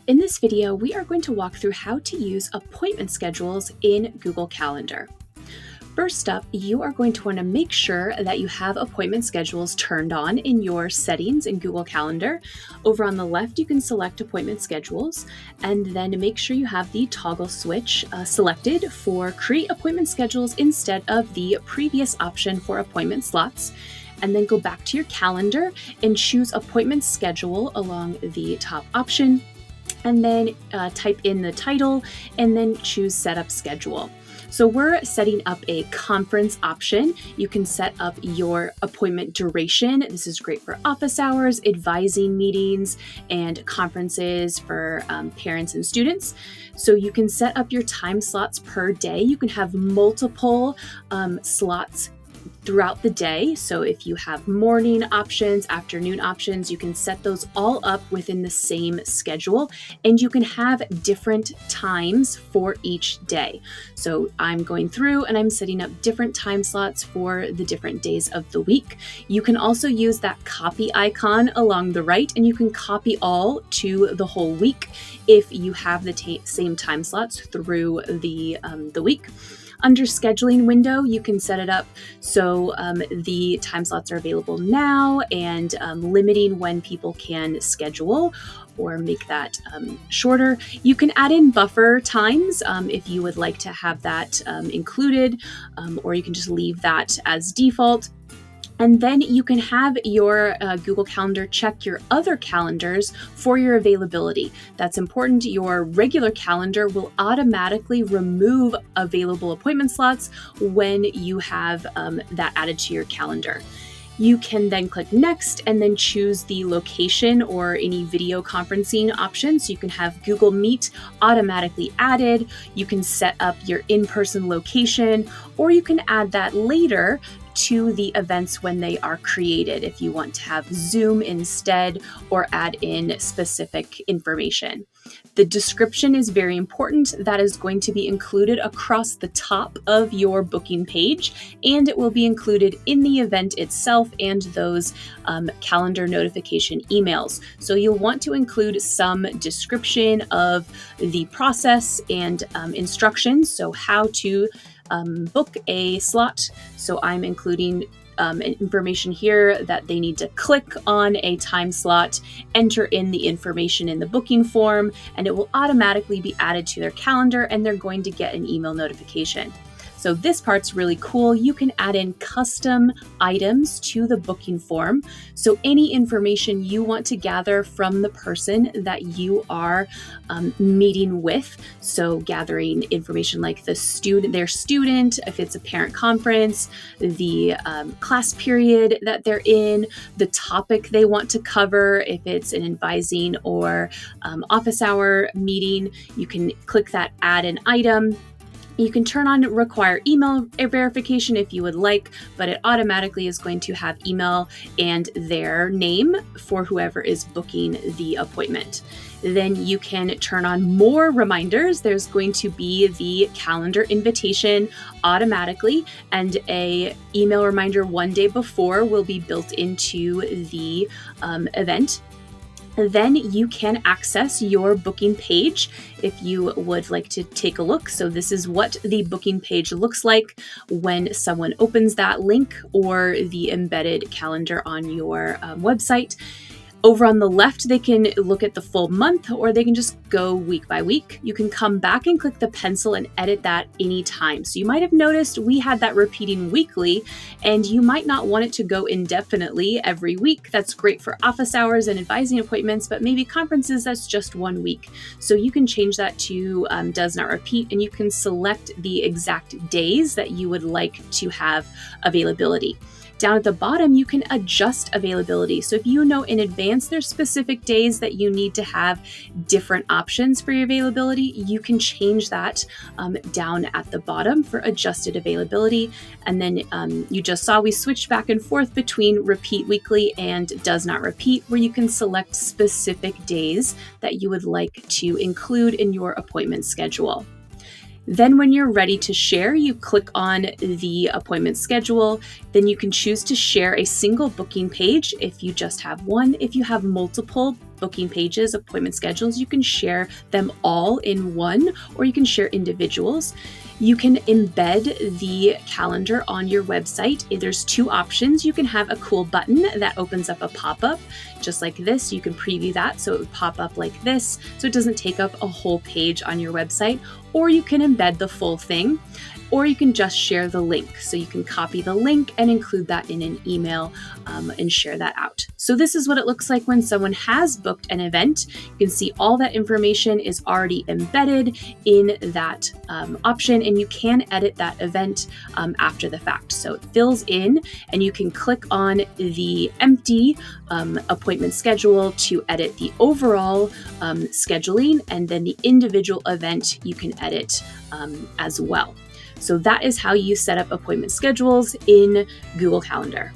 In this video, we are going to walk through how to use appointment schedules in Google Calendar. First up, you are going to want to make sure that you have appointment schedules turned on in your settings in Google Calendar. Over on the left, you can select appointment schedules, and then make sure you have the toggle switch selected for create appointment schedules instead of the previous option for appointment slots. And then go back to your calendar and choose appointment schedule along the top option, and then type in the title and then choose setup schedule. So we're setting up a conference option. You can set up your appointment duration. This is great for office hours, advising meetings, and conferences for parents and students. So you can set up your time slots per day. You can have multiple slots throughout the day. So if you have morning options, afternoon options, you can set those all up within the same schedule, and you can have different times for each day. So I'm going through and I'm setting up different time slots for the different days of the week. You can also use that copy icon along the right, and you can copy all to the whole week if you have the same time slots through the week. Under scheduling window, you can set it up so the time slots are available now, and limiting when people can schedule or make that shorter. You can add in buffer times if you would like to have that included, or you can just leave that as default. And then you can have your Google Calendar check your other calendars for your availability. That's important. Your regular calendar will automatically remove available appointment slots when you have that added to your calendar. You can then click next and then choose the location or any video conferencing option. So you can have Google Meet automatically added. You can set up your in-person location, or you can add that later to the events when they are created if you want to have Zoom instead or add in specific information. The description is very important. That is going to be included across the top of your booking page, and it will be included in the event itself and those calendar notification emails. So you'll want to include some description of the process and instructions, so how to book a slot. So I'm including information here that they need to click on a time slot, enter in the information in the booking form, and it will automatically be added to their calendar, and they're going to get an email notification. So this part's really cool. You can add in custom items to the booking form. So any information you want to gather from the person that you are meeting with. So gathering information like their student, if it's a parent conference, the class period that they're in, the topic they want to cover, if it's an advising or office hour meeting, you can click that add an item. You can turn on require email verification if you would like, but it automatically is going to have email and their name for whoever is booking the appointment. Then you can turn on more reminders. There's going to be the calendar invitation automatically, and a email reminder one day before will be built into the event. Then you can access your booking page if you would like to take a look. So this is what the booking page looks like when someone opens that link or the embedded calendar on your website. Over on the left, they can look at the full month, or they can just go week by week. You can come back and click the pencil and edit that anytime. So you might have noticed we had that repeating weekly, and you might not want it to go indefinitely every week. That's great for office hours and advising appointments, but maybe conferences, that's just 1 week. So you can change that to does not repeat, and you can select the exact days that you would like to have availability. Down at the bottom, you can adjust availability. So if you know in advance there's specific days that you need to have different options for your availability, you can change that down at the bottom for adjusted availability. And then you just saw we switched back and forth between repeat weekly and does not repeat, where you can select specific days that you would like to include in your appointment schedule. Then when you're ready to share, you click on the appointment schedule. Then you can choose to share a single booking page if you just have one. If you have multiple booking pages, appointment schedules. You can share them all in one, or you can share individuals. You can embed the calendar on your website. There's two options. You can have a cool button that opens up a pop-up just like this. You can preview that so it would pop up like this, so it doesn't take up a whole page on your website, or you can embed the full thing, or you can just share the link. So you can copy the link and include that in an email and share that out. So this is what it looks like when someone has booked an event. You can see all that information is already embedded in that option, and you can edit that event after the fact. So it fills in, and you can click on the empty appointment schedule to edit the overall scheduling, and then the individual event you can edit as well. So that is how you set up appointment schedules in Google Calendar.